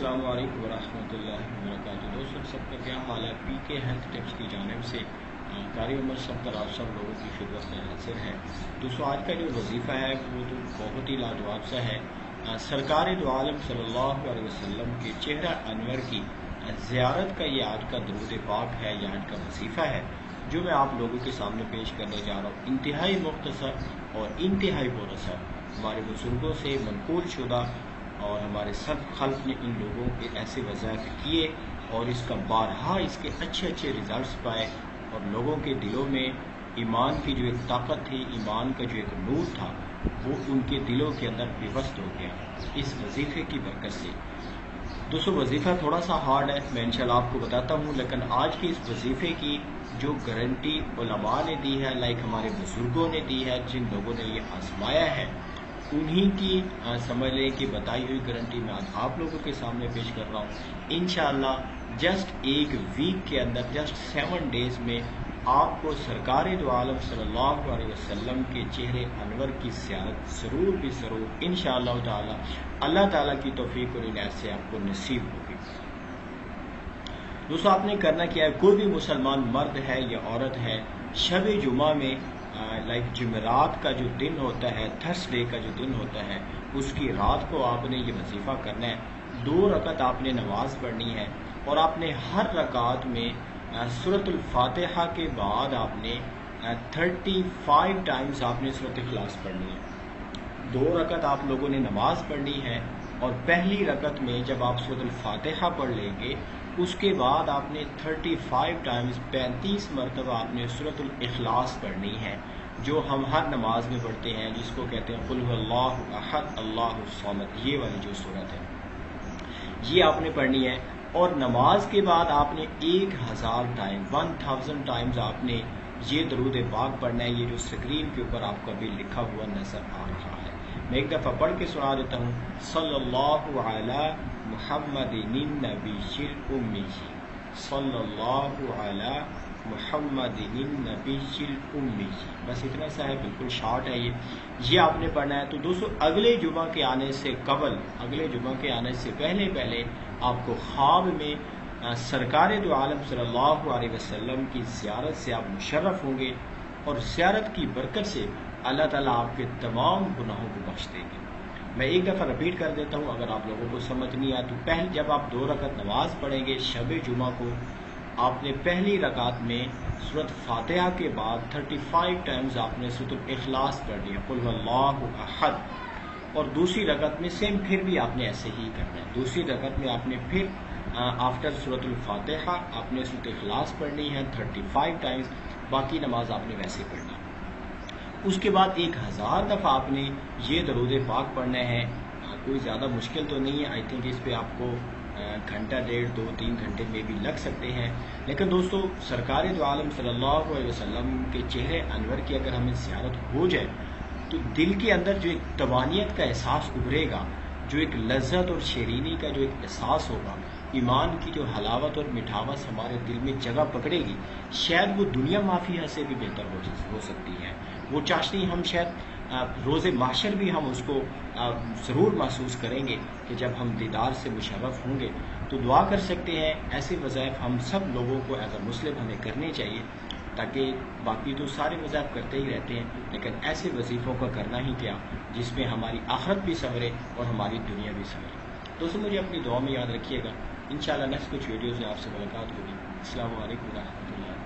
अस्सलामु अलैकुम वरहमतुल्लाहि वबरकातुहू। दोस्तों सबका क्या हाल है। पी के हेल्थ टिप्स की जानिब से कारी उमर सब्तर आप सब लोगों की खिदमत में हाजिर है। दोस्तों आज का जो वजीफ़ा है वो तो बहुत ही लाजवाब सा है। सरकार दो आलम सल्लल्लाहु अलैहि वसल्लम के चेहरा अनवर की ज़ियारत का ये आज का दुरूद पाक है, ये आज का वजीफ़ा है जो मैं आप लोगों के सामने पेश करने जा रहा हूँ। इंतहाई मुख्तसर और इंतहाई मुरसर हमारे बुजुर्गों से मनकूल शुदा और हमारे सब खल्क ने इन लोगों के ऐसे वज़ाइफ किए और इसका बारहा इसके अच्छे अच्छे रिजल्ट्स पाए और लोगों के दिलों में ईमान की जो एक ताकत थी, ईमान का जो एक नूर था, वो उनके दिलों के अंदर बेबस्त हो गया इस वजीफ़े की बरकत से। दोस्तों वजीफ़ा थोड़ा सा हार्ड है, मैं इंशाल्लाह आपको बताता हूँ, लेकिन आज की इस वजीफ़े की जो गारंटी उलमा ने दी है, लाइक हमारे बुजुर्गों ने दी है, जिन लोगों ने ये आजमाया है, उन्हीं की समझ लें कि बताई हुई गारंटी मैं आज आप लोगों के सामने पेश कर रहा हूँ। इंशाअल्लाह जस्ट एक वीक के अंदर, जस्ट 7 डेज में आपको सरकार दो आलम सल्लल्लाहु अलैहि वसल्लम के चेहरे अनवर की ज़ियारत ज़रूर भी ज़रूर इंशाअल्लाह ताला अल्लाह ताला की तौफीक और इनायत से आपको नसीब होगी। दोस्तों आपने करना क्या है, कोई भी मुसलमान मर्द है या औरत है, शब जुमा में लाइक जुमेरात का जो दिन होता है, थर्सडे का जो दिन होता है, उसकी रात को आपने ये वजीफ़ा करना है। 2 रकत आपने नमाज पढ़नी है और आपने हर रकात में सूरतुल फातिहा के बाद आपने 35 टाइम्स आपने सूरत इखलास पढ़नी है। 2 रकत आप लोगों ने नमाज पढ़नी है और पहली रकत में जब आप सूरतुल फातिहा पढ़ लेंगे उसके बाद आपने 35 टाइम्स 35 मरतबा आपने सूरतुल इखलास पढ़नी है, जो हम हर नमाज में पढ़ते हैं, जिसको कहते हैं कुल हुवल्लाहु अहद अल्लाहु समद, ये वाली जो सूरत है ये आपने पढ़नी है। और नमाज के बाद आपने 1000 टाइम्स आपने ये दरूद पाक पढ़ना है, ये जो स्क्रीन के ऊपर आपका भी लिखा हुआ नजर आ रहा है। मैं एक दफ़ा पढ़ के सुना देता हूँ। सल्लल्लाहु अला मुहम्मदिन नबीशिल उम्मी, सल्लल्लाहु अला मुहम्मदिन नबीशिल उम्मी, बस इतना सा है, बिल्कुल शॉर्ट है ये आपने पढ़ना है। तो दोस्तों अगले जुमा के आने से कबल, अगले जुमा के आने से पहले आपको ख्वाब में सरकार दो आलम सल्लल्लाहु अलैहि वसल्लम की ज़ियारत से आप मुशर्रफ होंगे और ज़ियारत की बरकत से अल्लाह ताला आपके तमाम गुनाहों को बख्श देंगे। मैं एक दफ़ा रिपीट कर देता हूँ, अगर आप लोगों को समझ नहीं आया तो पहले जब आप 2 रकत नमाज पढ़ेंगे शब जुमा को, आपने पहली रकात में सूरत फातिहा के बाद 35 टाइम्स आपने सूरत इखलास पढ़नी है, कुल हुवल्लाहु अहद, और दूसरी रकत में सेम फिर भी आपने ऐसे ही करना है। दूसरी रकत में आपने फिर आफ्टर सूरतुल फातिहा आपने सूरत इखलास पढ़नी है 35 टाइम्स, बाकी नमाज आपने वैसे पढ़नी है। उसके बाद 1000 दफ़ा आपने ये दरूद पाक पढ़ना है। कोई ज़्यादा मुश्किल तो नहीं है, आई थिंक इस पे आपको घंटा 1.5, 2, 3 घंटे में भी लग सकते हैं। लेकिन दोस्तों सरकार दो आलम सल्लल्लाहु अलैहि वसल्लम के चेहरे अनवर की अगर हमें ज़ियारत हो जाए तो दिल के अंदर जो एक तवानियत का एहसास उभरेगा, जो एक लज्जत और शेरीनी का जो एक एहसास होगा, ईमान की जो हलावत और मिठावस हमारे दिल में जगह पकड़ेगी, शायद वो दुनिया माफिया से भी बेहतर हो सकती है। वो चाशनी हम शायद रोज़े माशर भी हम उसको ज़रूर महसूस करेंगे कि जब हम दीदार से मुशर्रफ होंगे। तो दुआ कर सकते हैं ऐसे वज़ाइफ हम सब लोगों को एज अ मुस्लिम हमें करने चाहिए, ताकि बाकी तो सारे वज़ाइफ करते ही रहते हैं, लेकिन ऐसे वजीफ़ों का करना ही क्या जिसमें हमारी आखिरत भी संवरे और हमारी दुनिया भी संवरे। दोस्तों मुझे अपनी दुआ में याद रखिएगा। इंशाअल्लाह नेक्स्ट कुछ वीडियोज़ में आपसे मुलाकात होगी। अस्सलामु अलैकुम व रहमतुल्लाह।